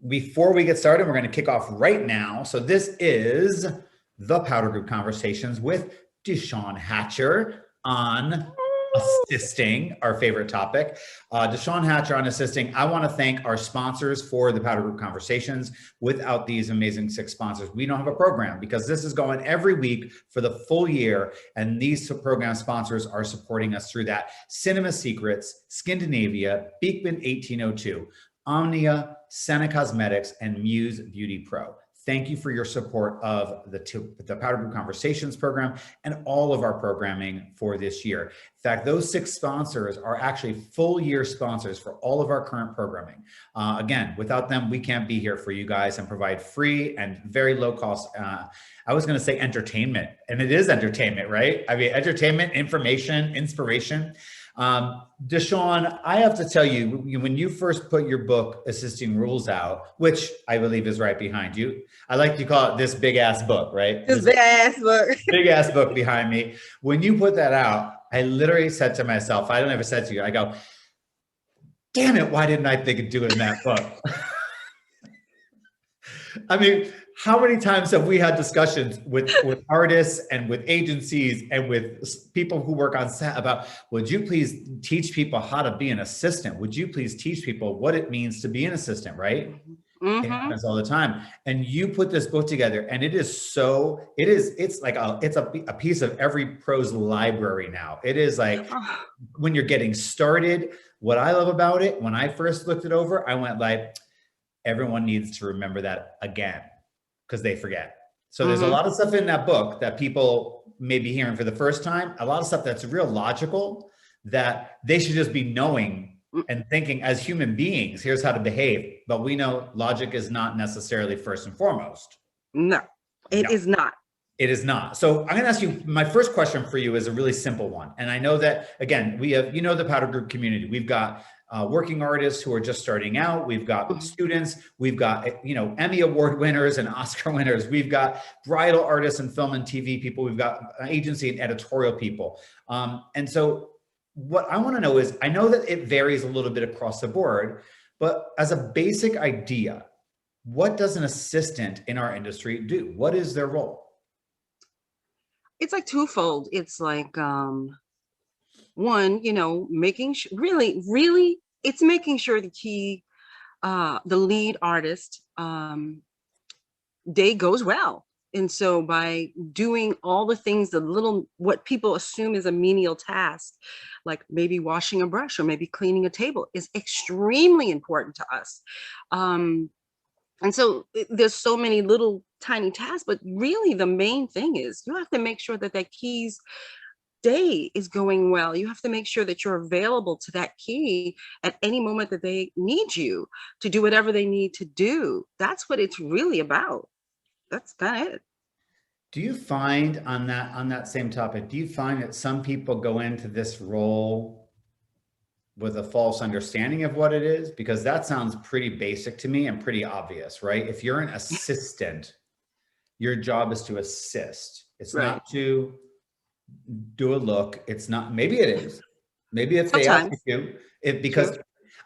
before we get started, we're going to kick off right now. So this is the Powder Group Conversations with DeShawn Hatcher on assisting, our favorite topic. DeShawn Hatcher on assisting. I want to thank our sponsors for the Powder Group Conversations. Without these amazing 6 sponsors, we don't have a program, because this is going every week for the full year. And these program sponsors are supporting us through that. Cinema Secrets, Scandinavia, Beekman 1802, Omnia, Senna Cosmetics, and Muse Beauty Pro. Thank you for your support of the Powder Group Conversations program and all of our programming for this year. In fact, those 6 sponsors are actually full year sponsors for all of our current programming. Again, without them, we can't be here for you guys and provide free and very low cost, I was going to say entertainment, and it is entertainment, right? I mean, entertainment, information, inspiration. DeShawn, I have to tell you, when you first put your book, Assisting Rules, out, which I believe is right behind you, I like to call it this big ass book, right? This big ass book. Big ass book behind me. When you put that out, I literally said to myself, I don't ever said to you, I go, damn it, why didn't I think of doing that book? I mean, how many times have we had discussions with artists and with agencies and with people who work on set about, would you please teach people how to be an assistant? Would you please teach people what it means to be an assistant, right? Mm-hmm. It happens all the time. And you put this book together, and it's like it's a piece of every prose library now. It is like, when you're getting started, what I love about it, when I first looked it over, I went like, everyone needs to remember that again, because they forget. So there's a lot of stuff in that book that people may be hearing for the first time, a lot of stuff that's real logical that they should just be knowing and thinking as human beings, here's how to behave. But we know logic is not necessarily first and foremost. No, it is not. It is not. So I'm going to ask you, my first question for you is a really simple one. And I know that, again, we have, the Powder Group community. We've got working artists who are just starting out. We've got students. We've got, Emmy Award winners and Oscar winners. We've got bridal artists and film and TV people. We've got agency and editorial people. And so what I want to know is, I know that it varies a little bit across the board, but as a basic idea, what does an assistant in our industry do? What is their role? It's like twofold. It's like, one, making sure, really, it's making sure the lead artist, day goes well. And so by doing all the things, what people assume is a menial task, like maybe washing a brush or maybe cleaning a table, is extremely important to us. And so there's so many little tiny tasks, but really the main thing is you have to make sure that key's day is going well. You have to make sure that you're available to that key at any moment that they need you to do whatever they need to do. That's what it's really about. That's kind of it. Do you find on that same topic, do you find that some people go into this role with a false understanding of what it is? Because that sounds pretty basic to me and pretty obvious, right? If you're an assistant, your job is to assist. It's right. Not to do a look. It's not, maybe it is. Maybe if they ask you to, because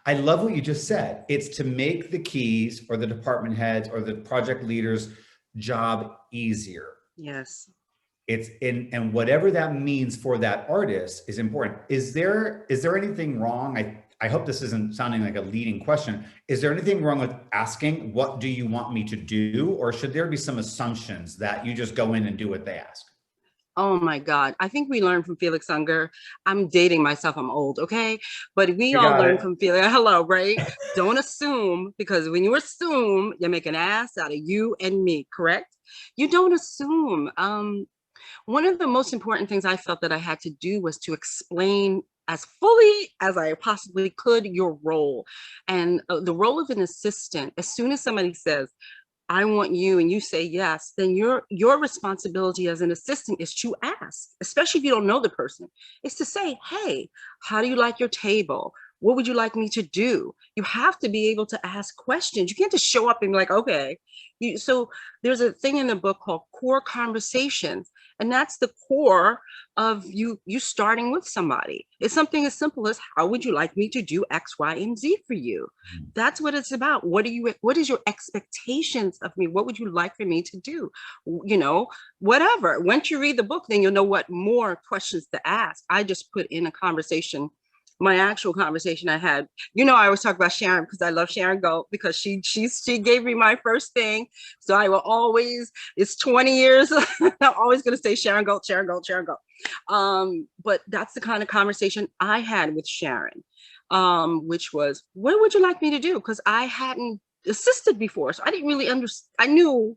I love what you just said. It's to make the keys or the department heads or the project leaders' job easier. Yes. It's and whatever that means for that artist is important. Is there anything wrong? I hope this isn't sounding like a leading question. Is there anything wrong with asking, what do you want me to do? Or should there be some assumptions that you just go in and do what they ask? Oh my God. I think we learned from Felix Unger. I'm dating myself. I'm old. Okay. But we all learned from Felix. Hello, right? Don't assume, because when you assume, you make an ass out of you and me, correct? You don't assume. One of the most important things I felt that I had to do was to explain as fully as I possibly could your role. And the role of an assistant, as soon as somebody says, I want you, and you say yes, then your responsibility as an assistant is to ask, especially if you don't know the person, is to say, hey, how do you like your table? What would you like me to do? You have to be able to ask questions. You can't just show up and be like, okay. So there's a thing in the book called Core Conversations. And that's the core of you starting with somebody. It's something as simple as, how would you like me to do X, Y, and Z for you? That's what it's about. What is your expectations of me? What would you like for me to do? Whatever. Once you read the book, then you'll know what more questions to ask. I just put in a conversation, my actual conversation I had. I always talk about Sharon because I love Sharon Gold, because she gave me my first thing. So I will always, it's 20 years, I'm always going to say Sharon Gold, Sharon Gold, Sharon Gold. But that's the kind of conversation I had with Sharon, which was, what would you like me to do? Because I hadn't assisted before. So I didn't really understand. I knew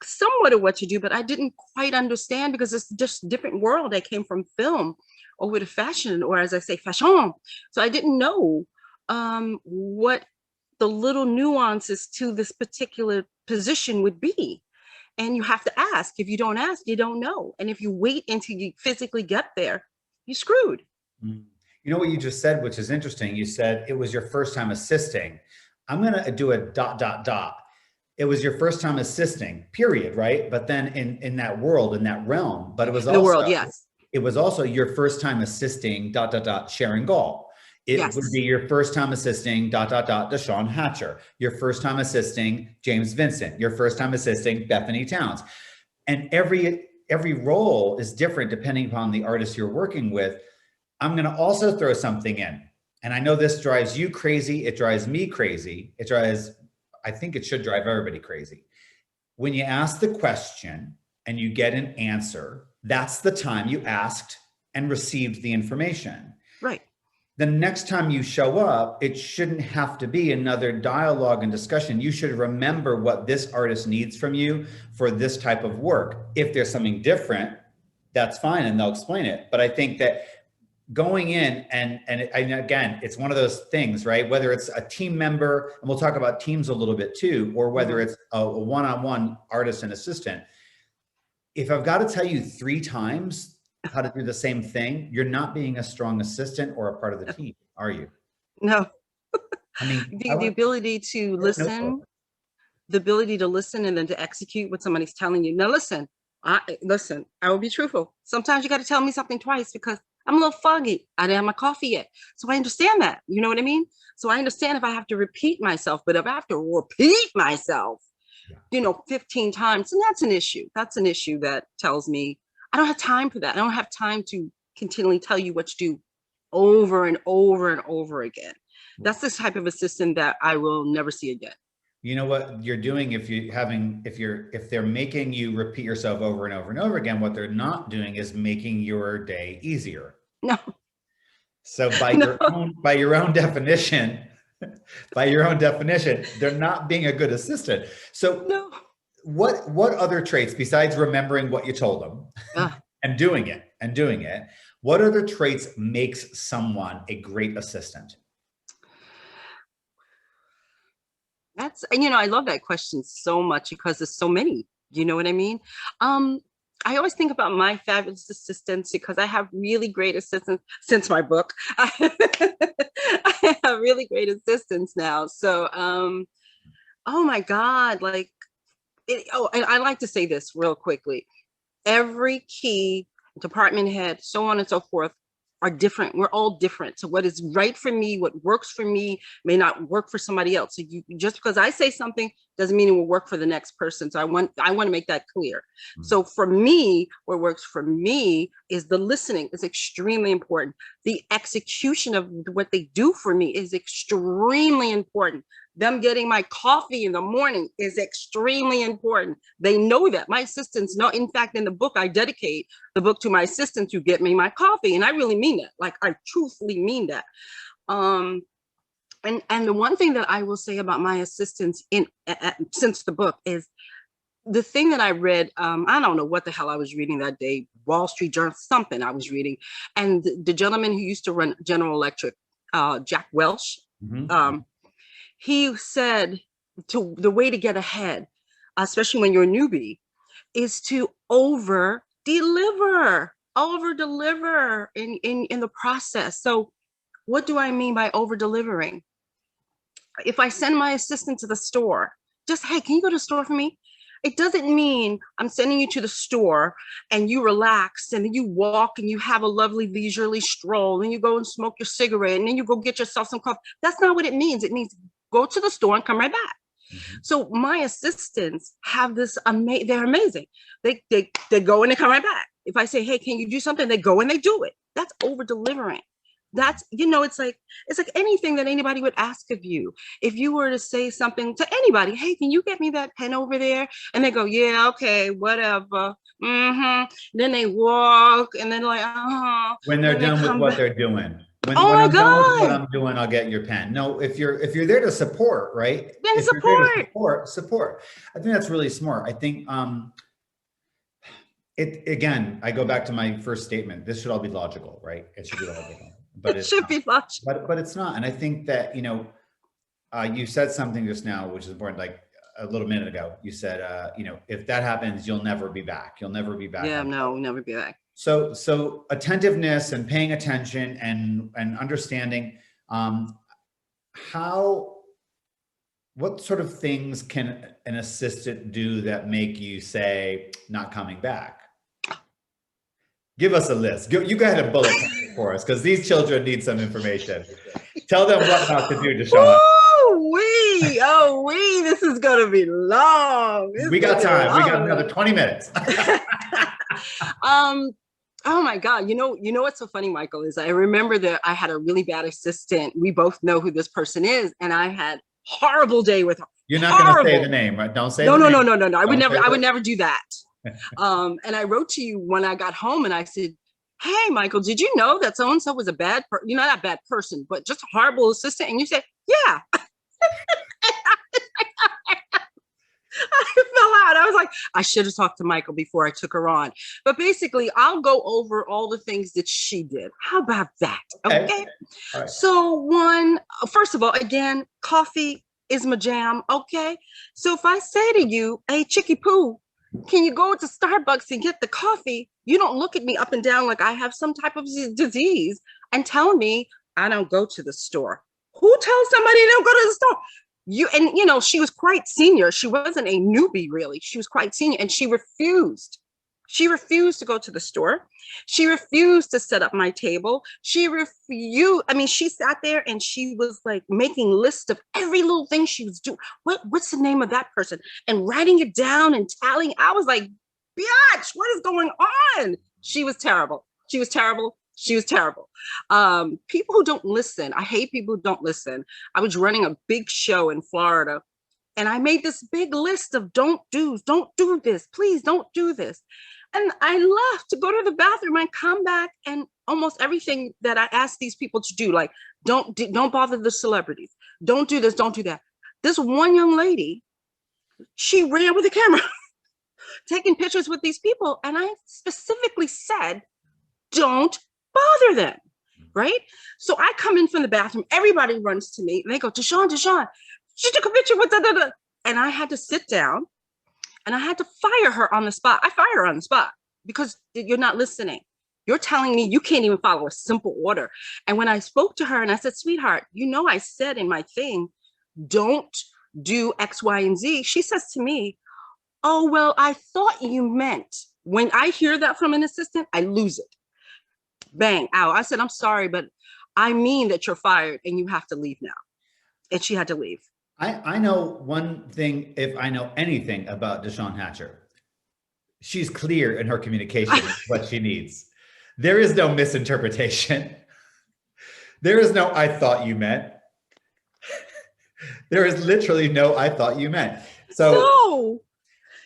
somewhat of what to do, but I didn't quite understand, because it's just a different world. I came from film over to fashion, or as I say, fashion. So I didn't know what the little nuances to this particular position would be. And you have to ask. If you don't ask, you don't know. And if you wait until you physically get there, you're screwed. You know what you just said, which is interesting. You said it was your first time assisting. I'm going to do a ... It was your first time assisting, period, right? But then in that world, in that realm, but it was In the also, world, yes. It was also your first time assisting ... Sharon Gall. It Yes. would be your first time assisting ... DeShawn Hatcher. Your first time assisting James Vincent. Your first time assisting Bethany Towns. And every role is different depending upon the artist you're working with. I'm going to also throw something in. And I know this drives you crazy. It drives me crazy. I think it should drive everybody crazy. When you ask the question and you get an answer, that's the time you asked and received the information. Right. The next time you show up, it shouldn't have to be another dialogue and discussion. You should remember what this artist needs from you for this type of work. If there's something different, that's fine, and they'll explain it. But I think that going in and again, it's one of those things, right? Whether it's a team member, and we'll talk about teams a little bit too, or whether it's a one-on-one artist and assistant. If I've got to tell you 3 times how to do the same thing, you're not being a strong assistant or a part of the team, are you? No. I mean, the ability to listen, and then to execute what somebody's telling you. Now, listen, I will be truthful. Sometimes you got to tell me something twice, because I'm a little foggy. I didn't have my coffee yet. So I understand that. You know what I mean? So I understand if I have to repeat myself, but if I have to repeat myself, 15 times, and that's an issue. That's an issue that tells me I don't have time for that. I don't have time to continually tell you what to do over and over and over again. That's the type of assistant that I will never see again. You know what you're doing if they're making you repeat yourself over and over and over again, what they're not doing is making your day easier. No. So by your own definition, they're not being a good assistant. So no. What other traits besides remembering what you told them and doing it, what other traits makes someone a great assistant? I love that question so much, because there's so many, you know what I mean? I always think about my fabulous assistants, because I have really great assistants since my book. I have really great assistants now. So, oh my God, and I like to say this real quickly. Every key department head, so on and so forth, are different. We're all different. So what is right for me, what works for me, may not work for somebody else. So just because I say something doesn't mean it will work for the next person. So I want to make that clear. Mm-hmm. So for me, what works for me is the listening is extremely important. The execution of what they do for me is extremely important. Them getting my coffee in the morning is extremely important. They know that. My assistants know. In fact, in the book, I dedicate the book to my assistants who get me my coffee. And I really mean that. Like, I truthfully mean that. And the one thing that I will say about my assistants since the book is the thing that I read. I don't know what the hell I was reading that day, Wall Street Journal, something I was reading. And the gentleman who used to run General Electric, Jack Welch, he said the way to get ahead, especially when you're a newbie, is to over deliver in the process. So what do I mean by over delivering? If I send my assistant to the store, just, hey, can you go to the store for me? It doesn't mean I'm sending you to the store and you relax and then you walk and you have a lovely leisurely stroll and you go and smoke your cigarette and then you go get yourself some coffee. That's not what it means. It means go to the store and come right back. Mm-hmm. So my assistants have this they're amazing. They go and they come right back. If I say, hey, can you do something? They go and they do it. That's over delivering. That's, it's like anything that anybody would ask of you. If you were to say something to anybody, hey, can you get me that pen over there? And they go, yeah, okay, whatever. Then they walk and then like, when they're done with what they're doing. When my I'm God. done with what I'm doing, I'll get your pen. No, if you're there to support, right? Then if support. You're there to support. I think that's really smart. I think again, I go back to my first statement. This should all be logical, right? It should be logical. But it should be logical. But it's not. And I think that, you said something just now, which is important, like a little minute ago. You said, if that happens, you'll never be back. You'll never be back. Yeah, no, never be back. So attentiveness and paying attention and understanding what sort of things can an assistant do that make you say not coming back? Give us a list. You go ahead and bullet for us, because these children need some information. Tell them what not to do, DeShawn. This is gonna be long. We got time. We got another 20 minutes. Oh my God. You know what's so funny, Michael, is I remember that I had a really bad assistant. We both know who this person is, and I had horrible day with her. You're not going to say the name, right? Don't say no, the no, name. no. I would never do that. And I wrote to you when I got home and I said, hey, Michael, did you know that so-and-so was a bad person? Not a bad person, but just a horrible assistant. And you said, yeah. I fell out. I was like, I should have talked to Michael before I took her on. But basically, I'll go over all the things that she did. How about that? Okay. Right. So first of all, again, coffee is my jam. Okay. So if I say to you, hey, Chicky Poo, can you go to Starbucks and get the coffee? You don't look at me up and down like I have some type of disease and tell me I don't go to the store. Who tells somebody they don't go to the store? She was quite senior. She wasn't a newbie, really. She was quite senior, and she refused. She refused to go to the store. She refused to set up my table. She refused. I mean, she sat there and she was like making lists of every little thing she was doing. What's the name of that person? And writing it down and tallying. I was like, biatch, what is going on? She was terrible. She was terrible. She was terrible. People who don't listen. I hate people who don't listen. I was running a big show in Florida, and I made this big list of don't do this, please don't do this. And I left to go to the bathroom and come back, and almost everything that I asked these people to do, like don't bother the celebrities, don't do this, don't do that. This one young lady, she ran with a camera, taking pictures with these people, and I specifically said, don't bother them, right? So I come in from the bathroom, everybody runs to me, and they go, DeShawn, she took a picture with da. And I had to sit down, and I had to fire her on the spot. I fire her on the spot because you're not listening. You're telling me you can't even follow a simple order. And when I spoke to her and I said, sweetheart, I said in my thing, don't do X, Y, and Z. She says to me, oh, well, I thought you meant. When I hear that from an assistant, I lose it. Bang, out. I said, I'm sorry, but I mean that you're fired and you have to leave now. And she had to leave. I know one thing, if I know anything about DeShawn Hatcher, she's clear in her communication what she needs. There is no misinterpretation. There is no, I thought you meant. There is literally no, I thought you meant. So no.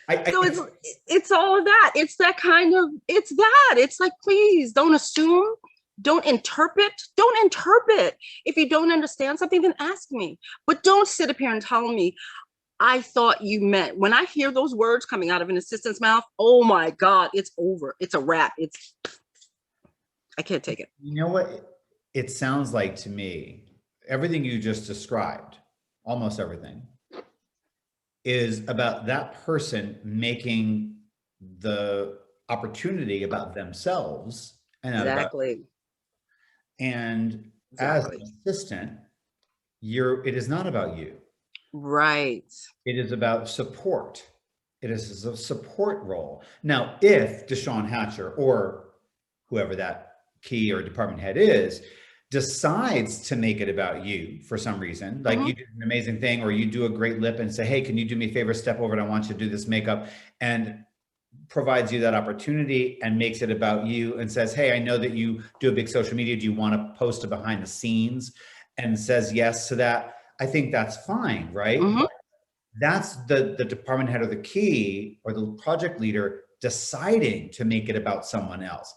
It's all of that. It's that kind of, it's that. It's like, please don't assume, don't interpret. If you don't understand something, then ask me. But don't sit up here and tell me, I thought you meant. When I hear those words coming out of an assistant's mouth, oh my God, it's over. It's a wrap. I can't take it. You know what it sounds like to me? Everything you just described, almost everything, is about that person making the opportunity about themselves and exactly. And as an assistant, it is not about you. Right. It is about support. It is a support role. Now, if DeShawn Hatcher or whoever that key or department head is decides to make it about you for some reason, like you did an amazing thing, or you do a great lip and say, hey, can you do me a favor, step over and I want you to do this makeup, and provides you that opportunity and makes it about you and says, hey, I know that you do a big social media. Do you want to post a behind the scenes? And says yes to that. I think that's fine, right? But that's the department head or the key or the project leader deciding to make it about someone else.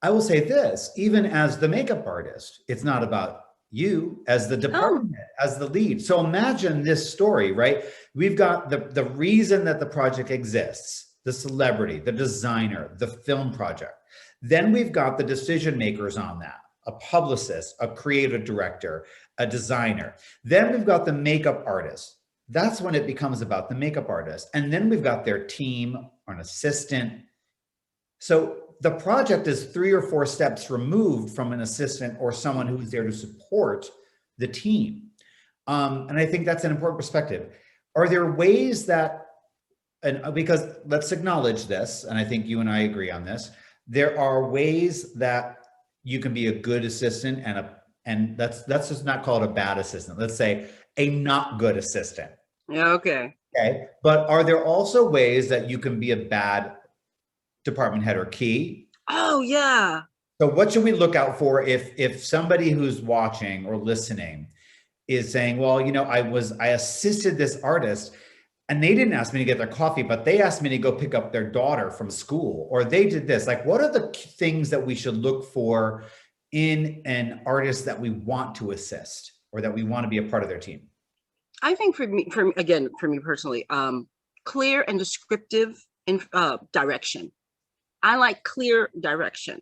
I will say this, even as the makeup artist, it's not about you as the department head, as the lead. So imagine this story, right? We've got the reason that the project exists, the celebrity, the designer, the film project. Then we've got the decision makers on that, a publicist, a creative director, a designer. Then we've got the makeup artist. That's when it becomes about the makeup artist. And then we've got their team or an assistant. So the project is 3 or 4 steps removed from an assistant or someone who's there to support the team. And I think that's an important perspective. Are there ways that, and because let's acknowledge this, and I think you and I agree on this, there are ways that you can be a good assistant and let's just not call it a bad assistant. Let's say a not good assistant. Yeah, okay. Okay. But are there also ways that you can be a bad department head or key? Oh yeah. So what should we look out for if somebody who's watching or listening is saying, well, you know, I assisted this artist and they didn't ask me to get their coffee, but they asked me to go pick up their daughter from school, or they did this. Like, what are the things that we should look for in an artist that we want to assist or that we want to be a part of their team? I think for me personally, clear and descriptive direction. I like clear direction.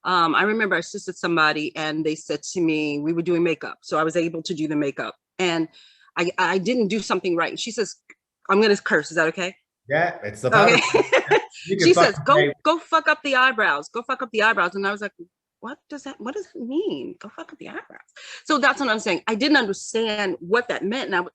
I remember I assisted somebody and they said to me, we were doing makeup. So I was able to do the makeup and I didn't do something right. She says, I'm going to curse. Is that okay? Yeah, it's the okay. She says, go fuck up the eyebrows. Go fuck up the eyebrows. And I was like, what does that mean? Go fuck up the eyebrows. So that's what I'm saying. I didn't understand what that meant. And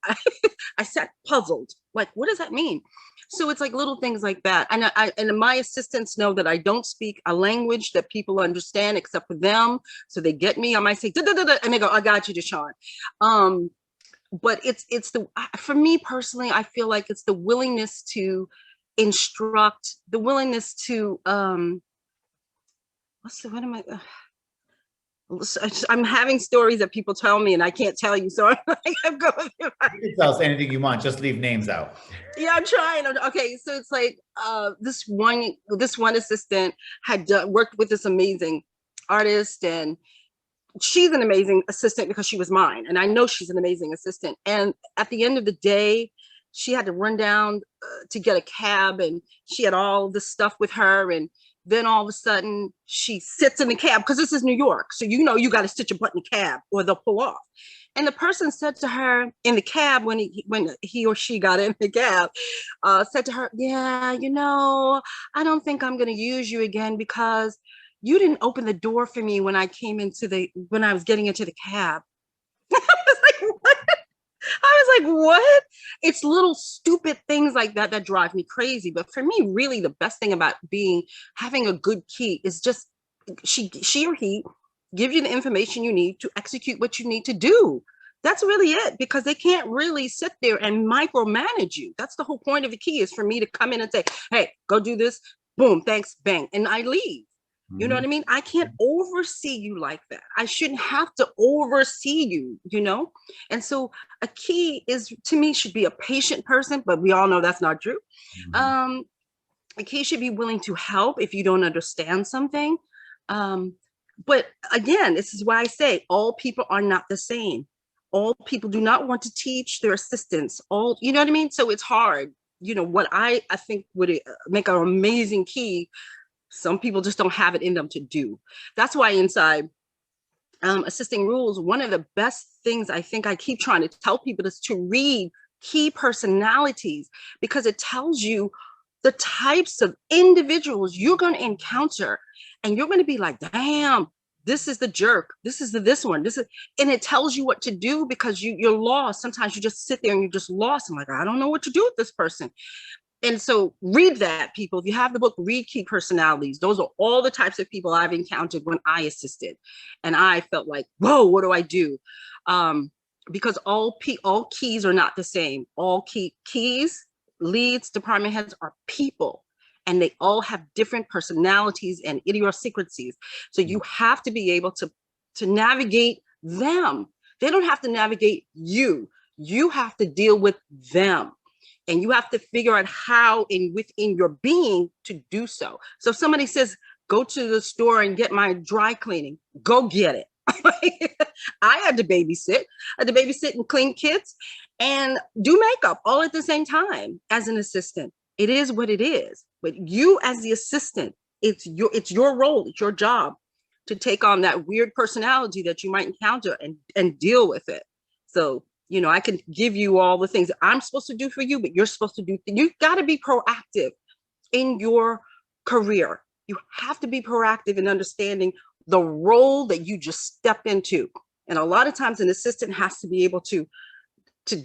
I sat puzzled. Like, what does that mean? So it's like little things like that. And my assistants know that I don't speak a language that people understand except for them. So they get me. I might say, da, da, da, da, and they go, I got you, DeShawn. But for me personally, I feel like it's the willingness to instruct, the willingness to, I'm having stories that people tell me and I can't tell you. So I'm going. You can tell us anything you want, just leave names out. Yeah, I'm trying. Okay, so it's like this one assistant had worked with this amazing artist, and she's an amazing assistant because she was mine, and I know she's an amazing assistant. And at the end of the day, she had to run down to get a cab, and she had all this stuff with her, and then all of a sudden she sits in the cab because this is New York. So, you know, you got to sit your butt in the cab or they'll pull off. And the person said to her in the cab, when he or she got in the cab, said to her, yeah, you know, I don't think I'm going to use you again because you didn't open the door for me when I was getting into the cab. I was like, what? It's little stupid things like that that drive me crazy. But for me, really, the best thing about having a good key is just she or he give you the information you need to execute what you need to do. That's really it, because they can't really sit there and micromanage you. That's the whole point of the key, is for me to come in and say, hey, go do this. Boom, thanks, bang. And I leave. You know what I mean? I can't oversee you like that. I shouldn't have to oversee you, you know? And so a key to me, should be a patient person, but we all know that's not true. A key should be willing to help if you don't understand something. But again, this is why I say all people are not the same. All people do not want to teach their assistants. You know what I mean? So it's hard. You know, what I think would make an amazing key, some people just don't have it in them to do. That's why inside Assisting Rules, one of the best things I think I keep trying to tell people is to read key personalities, because it tells you the types of individuals you're going to encounter, and you're going to be like, damn, this is the jerk. This is this one. And it tells you what to do, because you're lost. Sometimes you just sit there and you're just lost. I'm like, I don't know what to do with this person. And so read that, people. If you have the book, read Key Personalities. Those are all the types of people I've encountered when I assisted. And I felt like, whoa, what do I do? Because all keys are not the same. All keys, leads, department heads are people. And they all have different personalities and idiosyncrasies. So you have to be able to navigate them. They don't have to navigate you. You have to deal with them. And you have to figure out how within your being to do so. So if somebody says, go to the store and get my dry cleaning, go get it. I had to babysit. And clean kids and do makeup all at the same time as an assistant. It is what it is. But you as the assistant, it's your role, it's your job to take on that weird personality that you might encounter and deal with it. So, you know, I can give you all the things I'm supposed to do for you, but you're supposed to do, you've got to be proactive in your career. You have to be proactive in understanding the role that you just stepped into. And a lot of times an assistant has to be able to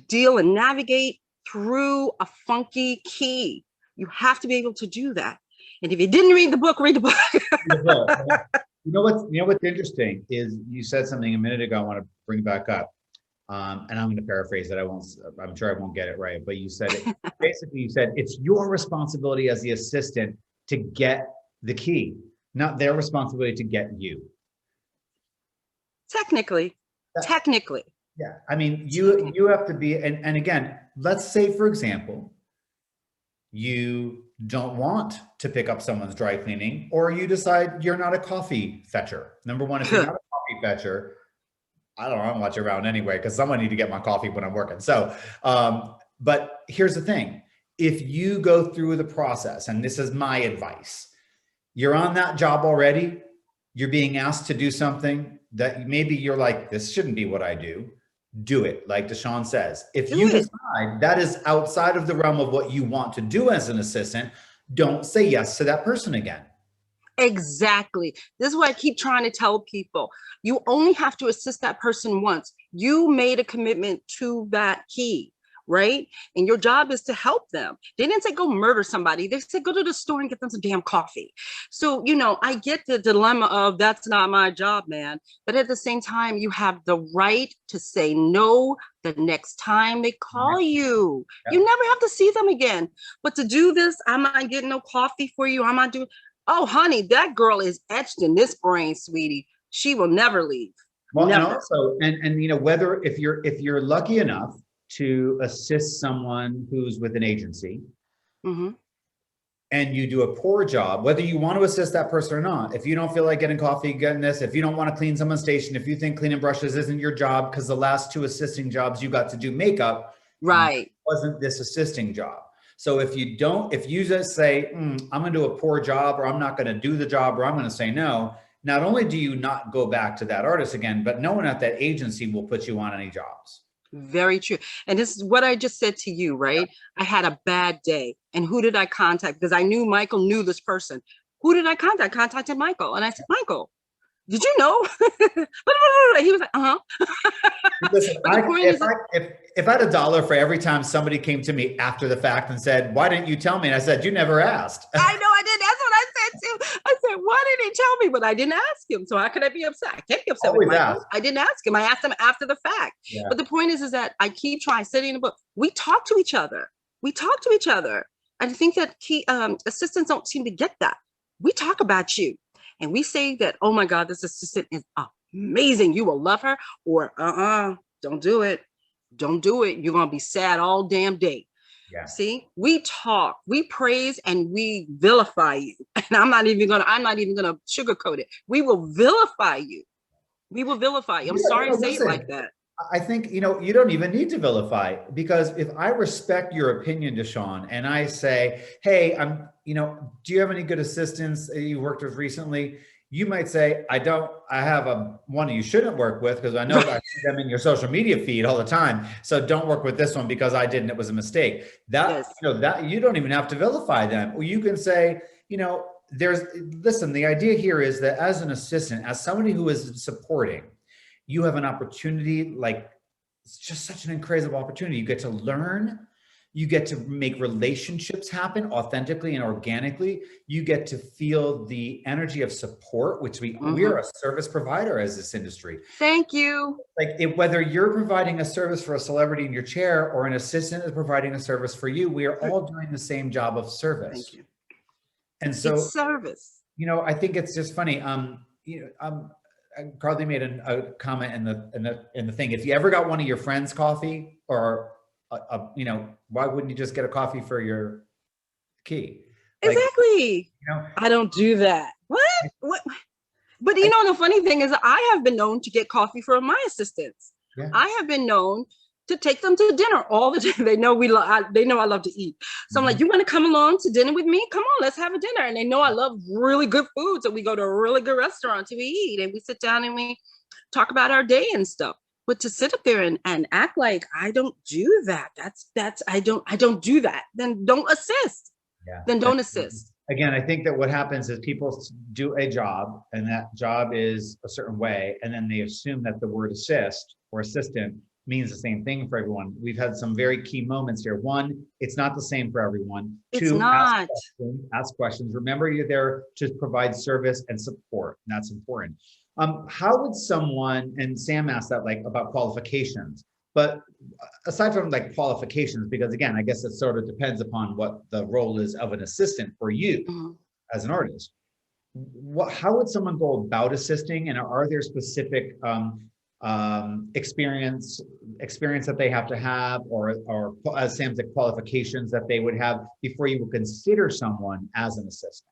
deal and navigate through a funky key. You have to be able to do that. And if you didn't read the book, read the book. You know what's interesting is you said something a minute ago I want to bring back up. And I'm going to paraphrase it. I'm sure I won't get it right, but you said it. Basically, you said it's your responsibility as the assistant to get the key, not their responsibility to get you. Technically. Yeah. I mean, you have to be, and again, let's say, for example, you don't want to pick up someone's dry cleaning, or you decide you're not a coffee fetcher. Number one, if you're not a coffee fetcher, I don't know how much around anyway, because someone need to get my coffee when I'm working. So, but here's the thing. If you go through the process, and this is my advice, you're on that job already, you're being asked to do something that maybe you're like, this shouldn't be what I do. Do it. Like DeShawn says, if you decide that is outside of the realm of what you want to do as an assistant, don't say yes to that person again. Exactly. This is what I keep trying to tell people. You only have to assist that person once. You made a commitment to that key, right? And your job is to help them. They didn't say go murder somebody. They said go to the store and get them some damn coffee. So, you know, I get the dilemma of that's not my job, man. But at the same time, you have the right to say no the next time they call you. You never have to see them again. But to do this, I'm not getting no coffee for you. I'm not doing. Oh, honey, that girl is etched in this brain, sweetie. She will never leave. Well, never. And also, and you know, whether if you're lucky enough to assist someone who's with an agency, and you do a poor job, whether you want to assist that person or not, if you don't feel like getting coffee, getting this, if you don't want to clean someone's station, if you think cleaning brushes isn't your job because the last 2 assisting jobs you got to do makeup, right? Wasn't this assisting job? So if you just say, I'm going to do a poor job, or I'm not going to do the job, or I'm going to say no, not only do you not go back to that artist again, but no one at that agency will put you on any jobs. Very true. And this is what I just said to you, right? I had a bad day. And who did I contact? Because I knew Michael knew this person. Who did I contact? I contacted Michael. And I said, Michael, did you know? He was like, Listen, if I had $1 for every time somebody came to me after the fact and said, why didn't you tell me? And I said, you never asked. I know I did. That's what I said too. I said, why didn't he tell me? But I didn't ask him. So how could I be upset? I can't be upset with Michael. I didn't ask him. I asked him after the fact. Yeah. But the point is that I keep trying, studying the book. We talk to each other. I think that key assistants don't seem to get that. We talk about you. And we say that, oh my God, this assistant is amazing. You will love her, or don't do it. Don't do it. You're going to be sad all damn day. Yeah. See, we talk, we praise, and we vilify you. And I'm not even gonna sugarcoat it. We will vilify you. I'm sorry to say it like that. I think, you don't even need to vilify, because if I respect your opinion, DeShawn, and I say, hey, do you have any good assistants you worked with recently? You might say, I don't. I have one you shouldn't work with, because I know I see them in your social media feed all the time. So don't work with this one because I didn't. It was a mistake. That you don't even have to vilify them. Or you can say, listen, the idea here is that as an assistant, as somebody who is supporting, you have an opportunity, like it's just such an incredible opportunity. You get to learn. You get to make relationships happen authentically and organically. You get to feel the energy of support, which we're a service provider as this industry. Thank you. Like whether you're providing a service for a celebrity in your chair or an assistant is providing a service for you, we are all doing the same job of service. Thank you. And so, it's service. I think it's just funny. Carly made a comment in the thing. If you ever got one of your friends' coffee, or why wouldn't you just get a coffee for your key? Exactly. I don't do that. What? But the funny thing is, I have been known to get coffee for my assistants. Yeah. I have been known to take them to dinner all the time. They know they know I love to eat. So I'm like, you want to come along to dinner with me? Come on, let's have a dinner. And they know I love really good food. So we go to a really good restaurant to eat, and we sit down and we talk about our day and stuff. But to sit up there and act like I don't do that, I don't do that, then don't assist. Yeah. Then don't assist. Again, I think that what happens is people do a job, and that job is a certain way, and then they assume that the word assist or assistant means the same thing for everyone. We've had some very key moments here. One, it's not the same for everyone. It's not. Ask questions. Remember, you're there to provide service and support, and that's important. How would someone, and Sam asked that about qualifications, but aside from qualifications, because again, I guess it sort of depends upon what the role is of an assistant for you as an artist. How would someone go about assisting, and are there specific experience that they have to have, or as Sam said, qualifications that they would have before you would consider someone as an assistant?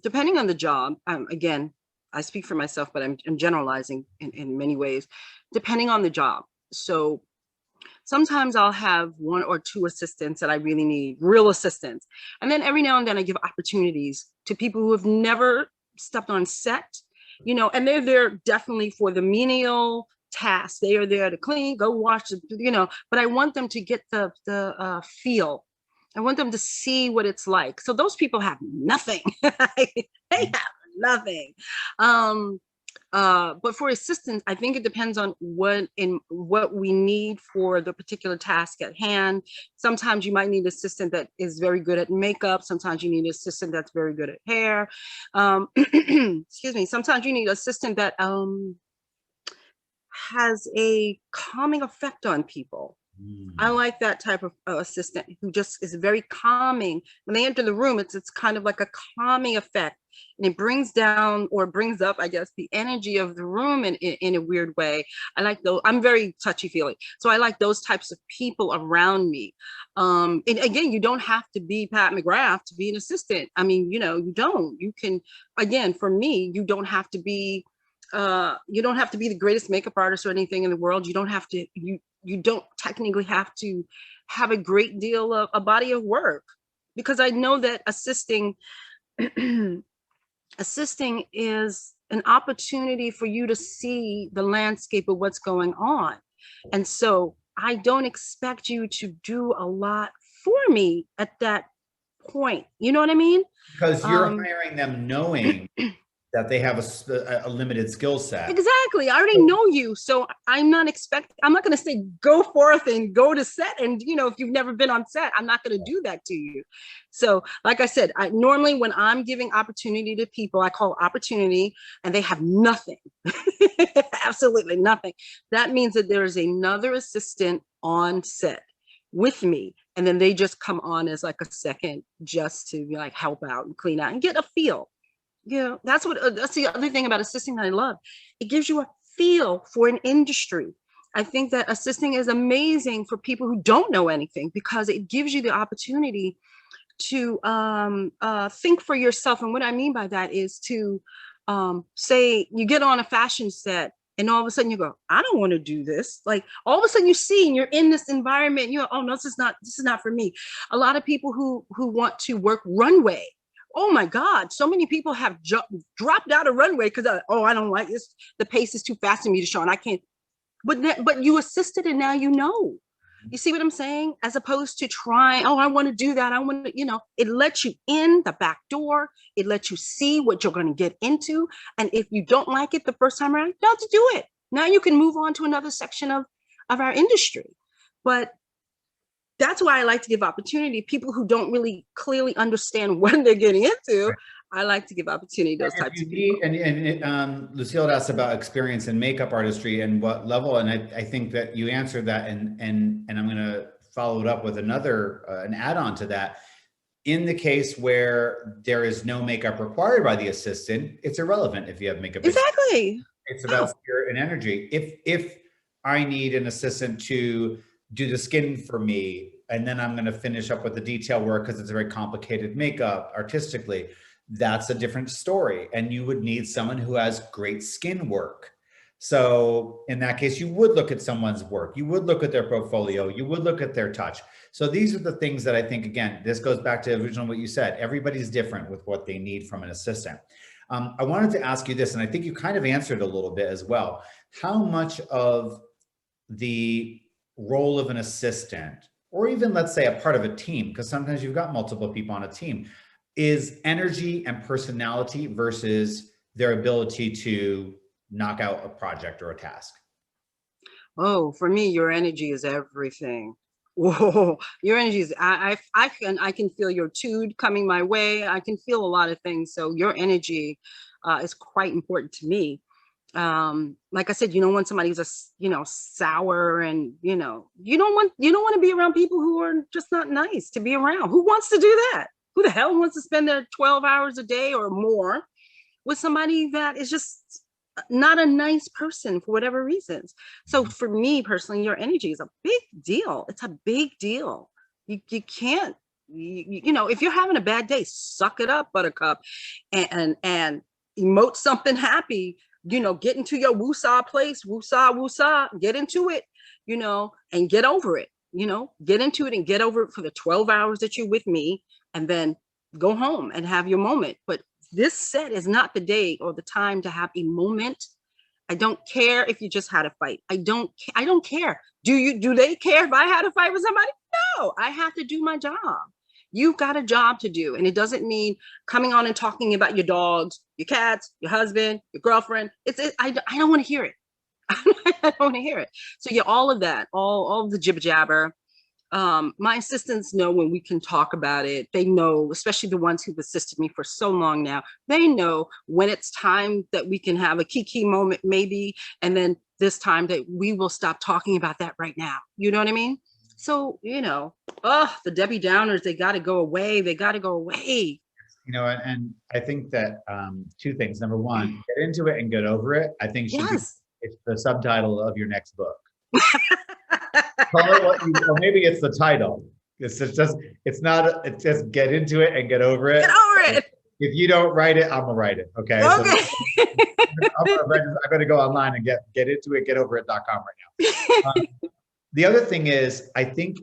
Depending on the job, again, I speak for myself, but I'm generalizing in many ways, depending on the job. So sometimes I'll have one or two assistants that I really need, real assistants. And then every now and then I give opportunities to people who have never stepped on set, and they're there definitely for the menial tasks. They are there to clean, go wash, but I want them to get the feel. I want them to see what it's like. So those people have nothing. They have nothing. But for assistants, I think it depends on what we need for the particular task at hand. Sometimes you might need an assistant that is very good at makeup. Sometimes you need an assistant that's very good at hair. Excuse me. Sometimes you need an assistant that has a calming effect on people. I like that type of assistant who just is very calming. When they enter the room, it's kind of like a calming effect, and it brings down or brings up, I guess, the energy of the room in a weird way. I like those. I'm very touchy-feely, so I like those types of people around me. And again, you don't have to be Pat McGrath to be an assistant. I mean, you don't. You can, again, for me, you don't have to be the greatest makeup artist or anything in the world. You don't have to. You don't technically have to have a great deal of a body of work, because I know that assisting is an opportunity for you to see the landscape of what's going on. And so I don't expect you to do a lot for me at that point. You know what I mean? Because you're hiring them knowing that they have a limited skill set. Exactly. I already know you. So I'm not going to say, go forth and go to set. And, if you've never been on set, I'm not going to do that to you. So like I said, normally when I'm giving opportunity to people, I call opportunity, and they have nothing, absolutely nothing. That means that there is another assistant on set with me. And then they just come on as like a second, just to help out and clean out and get a feel. That's the other thing about assisting that I love. It gives you a feel for an industry. I think that assisting is amazing for people who don't know anything, because it gives you the opportunity to think for yourself. And what I mean by that is to say you get on a fashion set, and all of a sudden you go, I don't want to do this. Like all of a sudden you see, and you're in this environment, oh no, this is not for me. A lot of people who want to work runway. Oh my God, so many people have dropped out of runway because, I don't like this. The pace is too fast for me, DeShawn. I can't. But you assisted, and now you know. You see what I'm saying? As opposed to trying, I want to do that. I want to, it lets you in the back door. It lets you see what you're going to get into. And if you don't like it the first time around, don't do it. Now you can move on to another section of our industry. But that's why I like to give opportunity. People who don't really clearly understand what they're getting into, Right. I like to give opportunity to those types of people. Lucille asked about experience in makeup artistry and what level, and I think that you answered that, and I'm going to follow it up with another an add-on to that. In the case where there is no makeup required by the assistant, it's irrelevant if you have makeup. Exactly. It's about spirit and energy. If I need an assistant to do the skin for me, and then I'm going to finish up with the detail work because it's a very complicated makeup artistically, that's a different story. And you would need someone who has great skin work. So in that case, you would look at someone's work, you would look at their portfolio, you would look at their touch. So these are the things that I think, again, this goes back to originally what you said, everybody's different with what they need from an assistant. I wanted to ask you this, and I think you kind of answered a little bit as well. How much of the role of an assistant, or even let's say a part of a team, because sometimes you've got multiple people on a team, is energy and personality versus their ability to knock out a project or a task? Oh, for me, your energy is everything. Whoa, your energy is, I can feel your tude coming my way. I can feel a lot of things. So your energy is quite important to me. Like I said, you don't want somebody who's sour, and you don't want to be around people who are just not nice to be around. Who wants to do that? Who the hell wants to spend their 12 hours a day or more with somebody that is just not a nice person for whatever reasons? So for me personally, your energy is a big deal. It's a big deal. You can't, if you're having a bad day, suck it up, buttercup, and emote something happy. Get into your woosah place, woosah, get into it, and get over it, get into it and get over it for the 12 hours that you're with me, and then go home and have your moment. But this set is not the day or the time to have a moment. I don't care if you just had a fight. I don't care. Do they care if I had a fight with somebody? No, I have to do my job. You've got a job to do. And it doesn't mean coming on and talking about your dogs, your cats, your husband, your girlfriend. I don't want to hear it. I don't want to hear it. So yeah, all of that, all of the jibber jabber. My assistants know when we can talk about it. They know, especially the ones who've assisted me for so long now, they know when it's time that we can have a kiki moment maybe, and then this time that we will stop talking about that right now. You know what I mean? So, the Debbie Downers, they got to go away. They got to go away. And I think that two things. Number one, get into it and get over it, I think should be, it's the subtitle of your next book. Call it what or maybe it's the title. It's just get into it and get over it. Get over it. If you don't write it, I'm gonna write it. Okay. Okay. So I'm gonna go online and get into it, getoverit.com right now. The other thing is, I think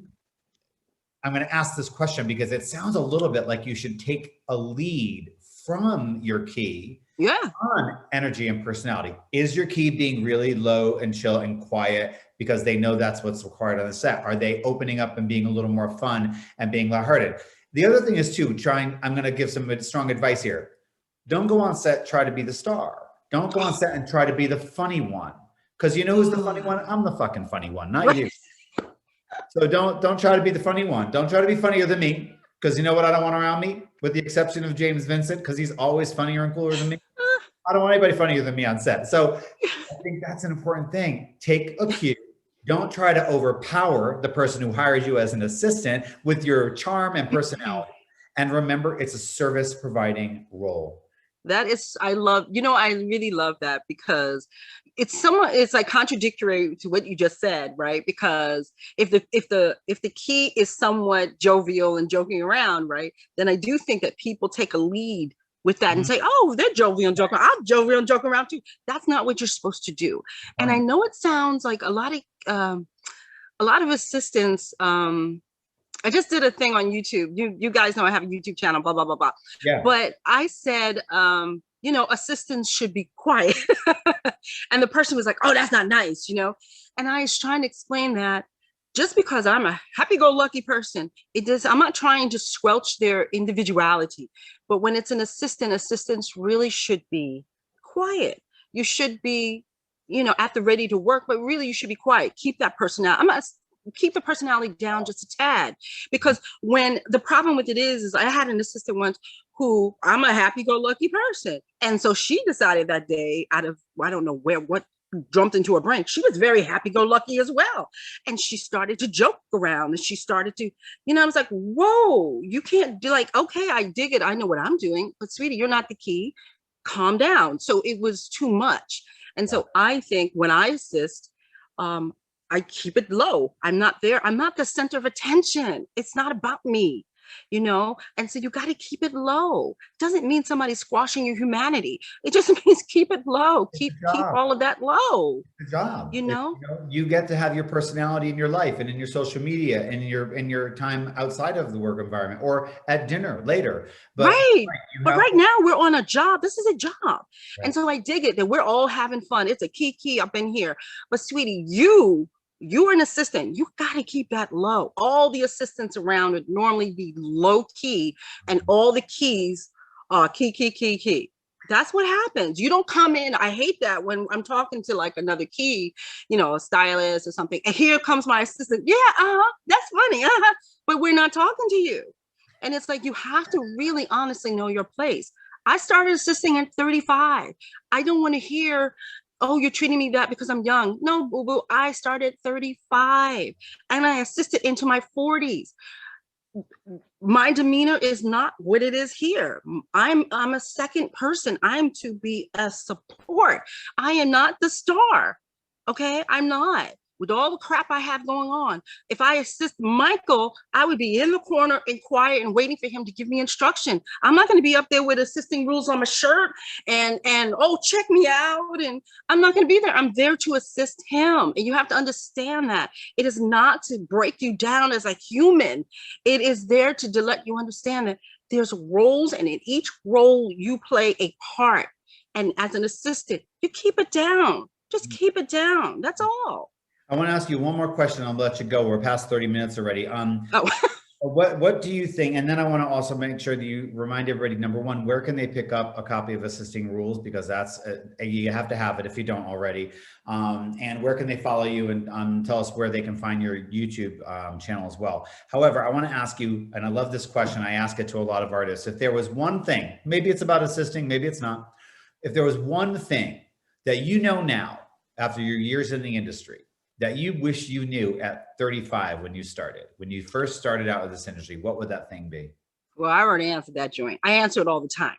I'm going to ask this question because it sounds a little bit like you should take a lead from your key on energy and personality. Is your key being really low and chill and quiet because they know that's what's required on the set? Are they opening up and being a little more fun and being lighthearted? The other thing is too, I'm going to give some strong advice here. Don't go on set, try to be the star. Don't go on set and try to be the funny one. Because you know who's the funny one? I'm the fucking funny one, not you. So don't try to be the funny one. Don't try to be funnier than me, because you know what I don't want around me, with the exception of James Vincent, because he's always funnier and cooler than me. I don't want anybody funnier than me on set. So I think that's an important thing. Take a cue. Don't try to overpower the person who hires you as an assistant with your charm and personality. And remember, it's a service providing role. That is, I really love that, because it's like contradictory to what you just said, right? Because if the key is somewhat jovial and joking around, right, then I do think that people take a lead with that and say, oh, they're jovial and joking. I'm jovial and joking around too. That's not what you're supposed to do. And I know it sounds like a lot of assistants. I just did a thing on YouTube. You guys know I have a YouTube channel, blah, blah, blah, blah. Yeah. But I said, assistants should be quiet. And the person was like, oh, that's not nice, And I was trying to explain that just because I'm a happy-go-lucky person, I'm not trying to squelch their individuality. But when it's an assistant, assistants really should be quiet. You should be, at the ready to work, but really you should be quiet. Keep that person out. keep the personality down just a tad. Because when the problem with it is I had an assistant once who, I'm a happy-go-lucky person. And so she decided that day, out of, I don't know what jumped into her brain, she was very happy-go-lucky as well. And she started to joke around, and she started to, I was like, whoa, you can't do, like, okay, I dig it. I know what I'm doing, but sweetie, you're not the key. Calm down. So it was too much. And so I think when I assist, I keep it low. I'm not there. I'm not the center of attention. It's not about me, And so you got to keep it low. Doesn't mean somebody's squashing your humanity. It just means keep it low. Keep all of that low. Good job. You get to have your personality in your life and in your social media and in your time outside of the work environment or at dinner later. But right now we're on a job. This is a job. Right. And so I dig it that we're all having fun. It's a key up in here. But sweetie, you're an assistant. You got to keep that low. All the assistants around would normally be low key, and all the keys are key. That's what happens. You don't come in. I hate that when I'm talking to like another key, a stylist or something. And here comes my assistant. Yeah, that's funny. But we're not talking to you. And it's like, you have to really honestly know your place. I started assisting at 35. I don't want to hear, oh, you're treating me that because I'm young. No, boo-boo, I started at 35 and I assisted into my 40s. My demeanor is not what it is here. I'm a second person. I'm to be a support. I am not the star. Okay, I'm not. With all the crap I have going on, if I assist Michael, I would be in the corner and quiet and waiting for him to give me instruction. I'm not going to be up there with assisting rules on my shirt and oh, check me out. And I'm not going to be there. I'm there to assist him. And you have to understand that it is not to break you down as a human. It is there to let you understand that there's roles, and in each role you play a part. And as an assistant, you keep it down. Just keep it down. That's all. I want to ask you one more question. I'll let you go. We're past 30 minutes already. What do you think? And then I want to also make sure that you remind everybody, number one, where can they pick up a copy of Assisting Rules? Because that's you have to have it if you don't already. And where can they follow you, and tell us where they can find your YouTube channel as well. However, I want to ask you, and I love this question. I ask it to a lot of artists. If there was one thing, maybe it's about assisting, maybe it's not. If there was one thing that you know now, after your years in the industry, that you wish you knew at 35 when you first started out with this industry, what would that thing be? Well, I already answered that joint. I answer it all the time.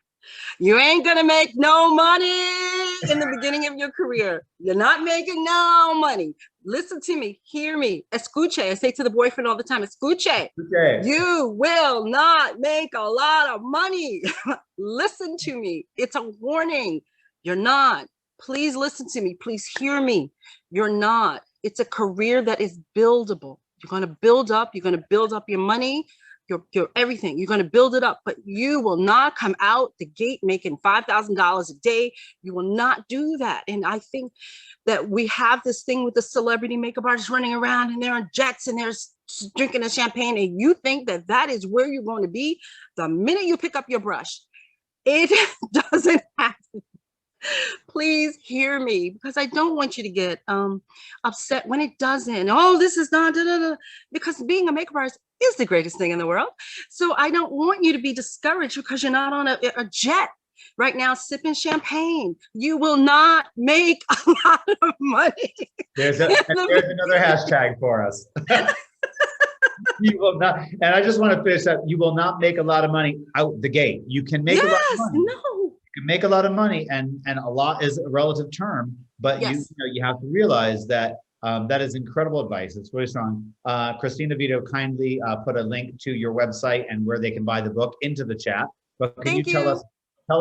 You ain't gonna make no money in the beginning of your career. You're not making no money. Listen to me, hear me. Escuche. I say to the boyfriend all the time, escuche. You will not make a lot of money. Listen to me. It's a warning. You're not. Please listen to me. Please hear me. You're not. It's a career that is buildable. You're going to build up. You're going to build up your money, your everything. You're going to build it up, but you will not come out the gate making $5,000 a day. You will not do that. And I think that we have this thing with the celebrity makeup artists running around, and they're on jets and they're drinking a champagne, and you think that that is where you're going to be. The minute you pick up your brush, it doesn't happen. Please hear me, because I don't want you to get upset when it doesn't. Oh, this is not, because being a makeup artist is the greatest thing in the world. So I don't want you to be discouraged because you're not on a jet right now sipping champagne. You will not make a lot of money. There's another hashtag for us. You will not, and I just want to finish that. You will not make a lot of money out the gate. You can make a lot of money. You can make a lot of money, and a lot is a relative term, but you have to realize that that is incredible advice. It's really strong. Christina Vito kindly put a link to your website and where they can buy the book into the chat. But can you tell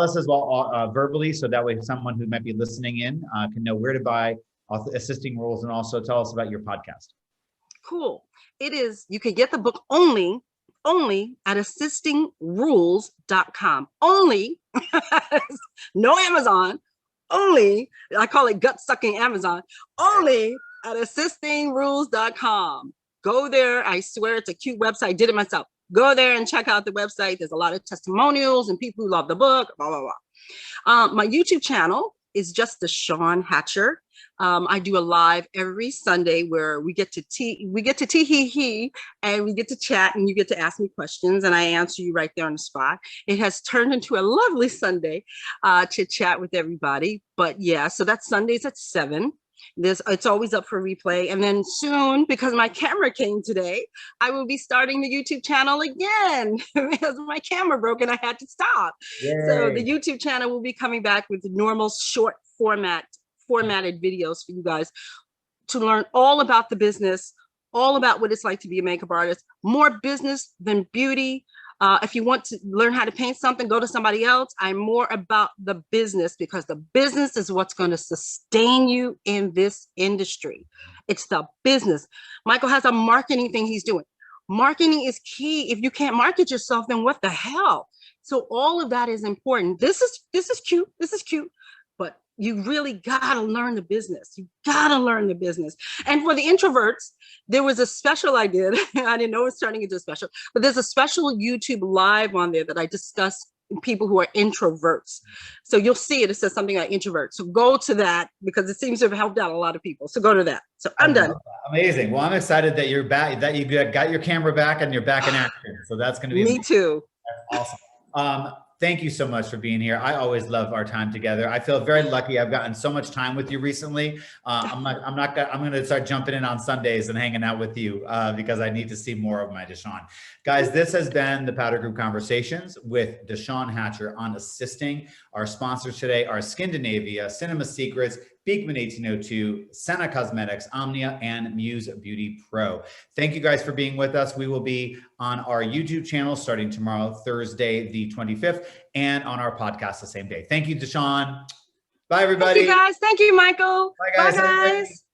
us as well verbally, so that way someone who might be listening in can know where to buy Assisting Rules, and also tell us about your podcast. Cool. It is, you can get the book only at assistingrules.com. Only, no Amazon, only, I call it gut-sucking Amazon, only at assistingrules.com. Go there. I swear it's a cute website. I did it myself. Go there and check out the website. There's a lot of testimonials and people who love the book, blah, blah, blah. My YouTube channel is just DeShawn Hatcher. I do a live every Sunday where we get to tee hee hee, and we get to chat, and you get to ask me questions, and I answer you right there on the spot. It has turned into a lovely Sunday to chat with everybody. But yeah, so that's Sundays at 7. It's always up for replay. And then soon, because my camera came today, I will be starting the YouTube channel again because my camera broke and I had to stop. Yay. So the YouTube channel will be coming back with normal short formatted videos for you guys to learn all about the business, all about what it's like to be a makeup artist, more business than beauty. If you want to learn how to paint something, go to somebody else. I'm more about the business, because the business is what's going to sustain you in this industry. It's the business. Michael has a marketing thing he's doing. Marketing is key. If you can't market yourself, then what the hell? So all of that is important. This is cute. This is cute. But you really gotta learn the business. You gotta learn the business. And for the introverts, there was a special I did. I didn't know it was turning into a special, but there's a special YouTube live on there that I discuss people who are introverts. So you'll see it. It says something like introvert. So go to that, because it seems to have helped out a lot of people. So go to that. So I'm done. Amazing. Well, I'm excited that you're back, that you got your camera back and you're back in action. So that's going to be me too. That's awesome. Thank you so much for being here. I always love our time together. I feel very lucky. I've gotten so much time with you recently. I'm going to start jumping in on Sundays and hanging out with you because I need to see more of my DeShawn. Guys, this has been the Powder Group Conversations with DeShawn Hatcher on assisting. Our sponsors today are Skindinavia, Cinema Secrets, Beekman 1802, Senna Cosmetics, Omnia, and Muse Beauty Pro. Thank you guys for being with us. We will be on our YouTube channel starting tomorrow, Thursday, the 25th, and on our podcast the same day. Thank you, DeShawn. Bye, everybody. Thank you, guys. Thank you, Michael. Bye, guys. Bye, guys.